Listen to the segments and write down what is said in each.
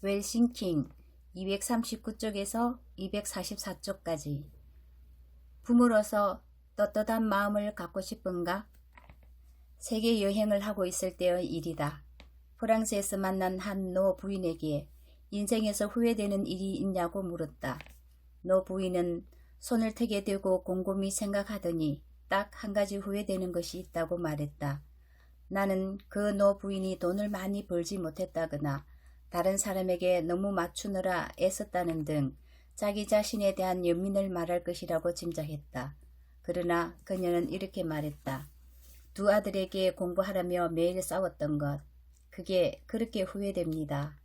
웰싱킹 239쪽에서 244쪽까지. 부모로서 떳떳한 마음을 갖고 싶은가? 세계 여행을 하고 있을 때의 일이다. 프랑스에서 만난 한 노 부인에게 인생에서 후회되는 일이 있냐고 물었다. 노 부인은 손을 턱에 대고 곰곰이 생각하더니 딱 한 가지 후회되는 것이 있다고 말했다. 나는 그 노 부인이 돈을 많이 벌지 못했다거나 다른 사람에게 너무 맞추느라 애썼다는 등 자기 자신에 대한 연민을 말할 것이라고 짐작했다. 그러나 그녀는 이렇게 말했다. 두 아들에게 공부하라며 매일 싸웠던 것, 그게 그렇게 후회됩니다.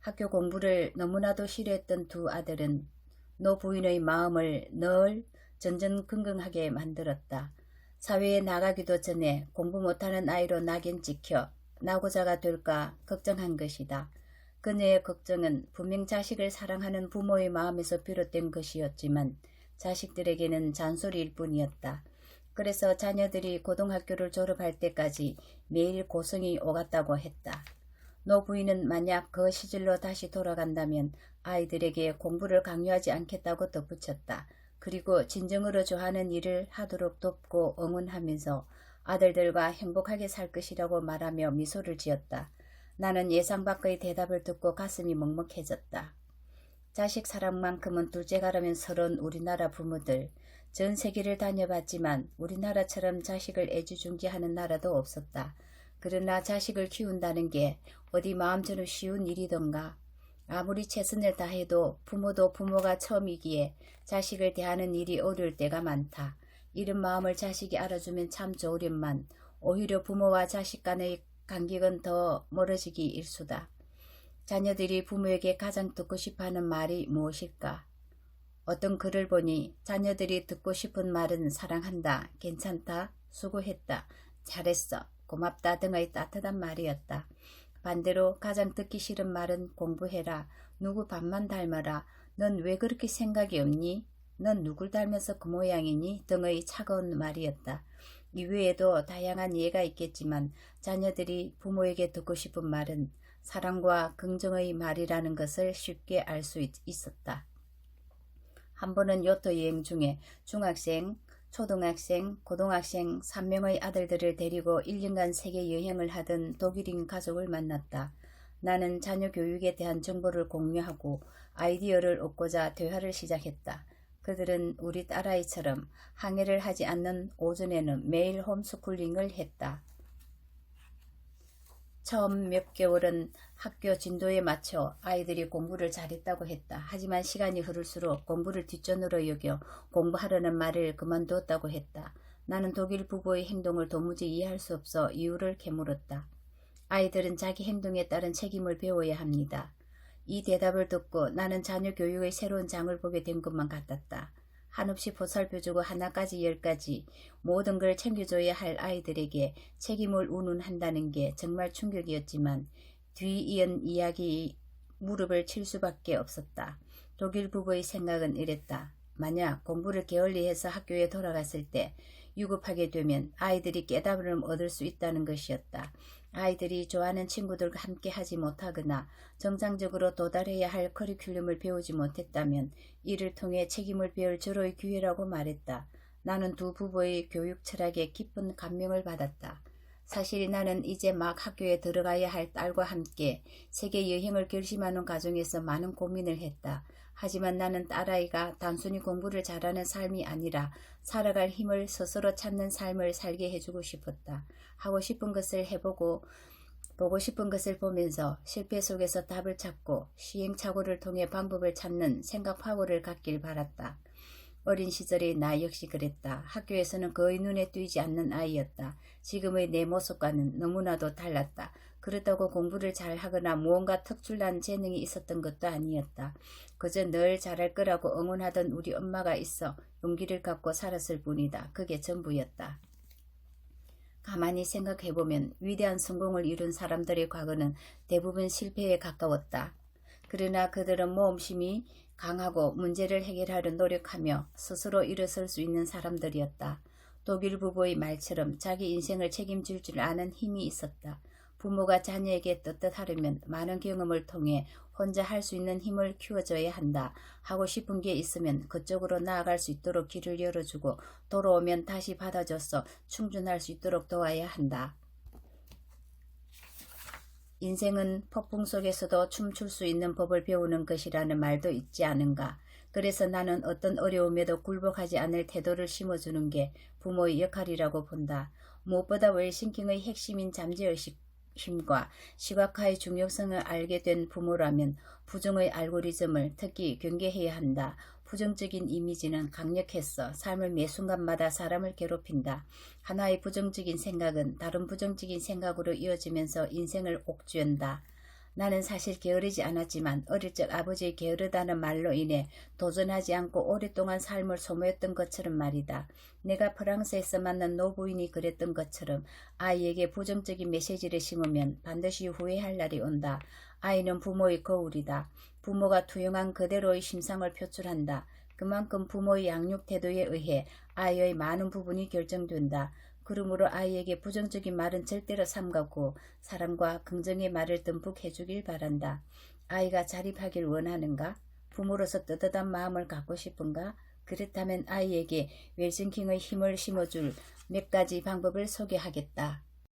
학교 공부를 너무나도 싫어했던 두 아들은 노 부인의 마음을 늘 전전긍긍하게 만들었다. 사회에 나가기도 전에 공부 못하는 아이로 낙인 찍혀 낙오자가 될까 걱정한 것이다. 그녀의 걱정은 분명 자식을 사랑하는 부모의 마음에서 비롯된 것이었지만 자식들에게는 잔소리일 뿐이었다. 그래서 자녀들이 고등학교를 졸업할 때까지 매일 고성이 오갔다고 했다. 노 부인은 만약 그 시절로 다시 돌아간다면 아이들에게 공부를 강요하지 않겠다고 덧붙였다. 그리고 진정으로 좋아하는 일을 하도록 돕고 응원하면서 아들들과 행복하게 살 것이라고 말하며 미소를 지었다. 나는 예상 밖의 대답을 듣고 가슴이 먹먹해졌다. 자식 사랑만큼은 둘째가라면 서러운 우리나라 부모들. 전 세계를 다녀봤지만 우리나라처럼 자식을 애지중지하는 나라도 없었다. 그러나 자식을 키운다는 게 어디 마음처럼 쉬운 일이던가. 아무리 최선을 다해도 부모도 부모가 처음이기에 자식을 대하는 일이 어려울 때가 많다. 이런 마음을 자식이 알아주면 참 좋으련만 오히려 부모와 자식 간의 간격은 더 멀어지기 일수다. 자녀들이 부모에게 가장 듣고 싶어하는 말이 무엇일까? 어떤 글을 보니 자녀들이 듣고 싶은 말은 사랑한다, 괜찮다, 수고했다, 잘했어, 고맙다 등의 따뜻한 말이었다. 반대로 가장 듣기 싫은 말은 공부해라, 누구 밥만 닮아라, 넌 왜 그렇게 생각이 없니? 넌 누굴 닮아서 그 모양이니? 등의 차가운 말이었다. 이외에도 다양한 예가 있겠지만 자녀들이 부모에게 듣고 싶은 말은 사랑과 긍정의 말이라는 것을 쉽게 알 수 있었다. 한 번은 요트 여행 중에 중학생, 초등학생, 고등학생 3명의 아들들을 데리고 1년간 세계 여행을 하던 독일인 가족을 만났다. 나는 자녀 교육에 대한 정보를 공유하고 아이디어를 얻고자 대화를 시작했다. 그들은 우리 딸아이처럼 항해를 하지 않는 오전에는 매일 홈스쿨링을 했다. 처음 몇 개월은 학교 진도에 맞춰 아이들이 공부를 잘했다고 했다. 하지만 시간이 흐를수록 공부를 뒷전으로 여겨 공부하려는 말을 그만두었다고 했다. 나는 독일 부부의 행동을 도무지 이해할 수 없어 이유를 캐물었다. 아이들은 자기 행동에 따른 책임을 배워야 합니다. 이 대답을 듣고 나는 자녀 교육의 새로운 장을 보게 된 것만 같았다. 한없이 보살펴주고 하나까지 열까지 모든 걸 챙겨줘야 할 아이들에게 책임을 운운한다는 게 정말 충격이었지만 뒤이은 이야기 무릎을 칠 수밖에 없었다. 독일 부부의 생각은 이랬다. 만약 공부를 게을리해서 학교에 돌아갔을 때 유급하게 되면 아이들이 깨달음을 얻을 수 있다는 것이었다. 아이들이 좋아하는 친구들과 함께 하지 못하거나 정상적으로 도달해야 할 커리큘럼을 배우지 못했다면 이를 통해 책임을 배울 절호의 기회라고 말했다. 나는 두 부부의 교육 철학에 깊은 감명을 받았다. 사실 나는 이제 막 학교에 들어가야 할 딸과 함께 세계 여행을 결심하는 과정에서 많은 고민을 했다. 하지만 나는 딸아이가 단순히 공부를 잘하는 삶이 아니라 살아갈 힘을 스스로 찾는 삶을 살게 해주고 싶었다. 하고 싶은 것을 해보고 보고 싶은 것을 보면서 실패 속에서 답을 찾고 시행착오를 통해 방법을 찾는 생각 파워를 갖길 바랐다. 어린 시절의 나 역시 그랬다. 학교에서는 거의 눈에 띄지 않는 아이였다. 지금의 내 모습과는 너무나도 달랐다. 그렇다고 공부를 잘하거나 무언가 특출난 재능이 있었던 것도 아니었다. 그저 늘 잘할 거라고 응원하던 우리 엄마가 있어 용기를 갖고 살았을 뿐이다. 그게 전부였다. 가만히 생각해보면 위대한 성공을 이룬 사람들의 과거는 대부분 실패에 가까웠다. 그러나 그들은 모험심이 강하고 문제를 해결하려 노력하며 스스로 일어설 수 있는 사람들이었다. 독일 부부의 말처럼 자기 인생을 책임질 줄 아는 힘이 있었다. 부모가 자녀에게 떳떳하려면 많은 경험을 통해 혼자 할 수 있는 힘을 키워줘야 한다. 하고 싶은 게 있으면 그쪽으로 나아갈 수 있도록 길을 열어주고 돌아오면 다시 받아줘서 충전할 수 있도록 도와야 한다. 인생은 폭풍 속에서도 춤출 수 있는 법을 배우는 것이라는 말도 있지 않은가. 그래서 나는 어떤 어려움에도 굴복하지 않을 태도를 심어주는 게 부모의 역할이라고 본다. 무엇보다 웰싱킹의 핵심인 잠재의식과 시각화의 중요성을 알게 된 부모라면 부정의 알고리즘을 특히 경계해야 한다. 부정적인 이미지는 강력했어. 삶의 매 순간마다 사람을 괴롭힌다. 하나의 부정적인 생각은 다른 부정적인 생각으로 이어지면서 인생을 옥죄한다. 나는 사실 게으르지 않았지만 어릴 적 아버지의 게으르다는 말로 인해 도전하지 않고 오랫동안 삶을 소모했던 것처럼 말이다. 내가 프랑스에서 만난 노부인이 그랬던 것처럼 아이에게 부정적인 메시지를 심으면 반드시 후회할 날이 온다. 아이는 부모의 거울이다. 부모가 투영한 그대로의 심상을 표출한다. 그만큼 부모의 양육 태도에 의해 아이의 많은 부분이 결정된다. 그러므로 아이에게 부정적인 말은 절대로 삼가고 사랑과 긍정의 말을 듬뿍 해주길 바란다. 아이가 자립하길 원하는가? 부모로서 떳떳한 마음을 갖고 싶은가? 그렇다면 아이에게 웰싱킹의 힘을 심어줄 몇 가지 방법을 소개하겠다.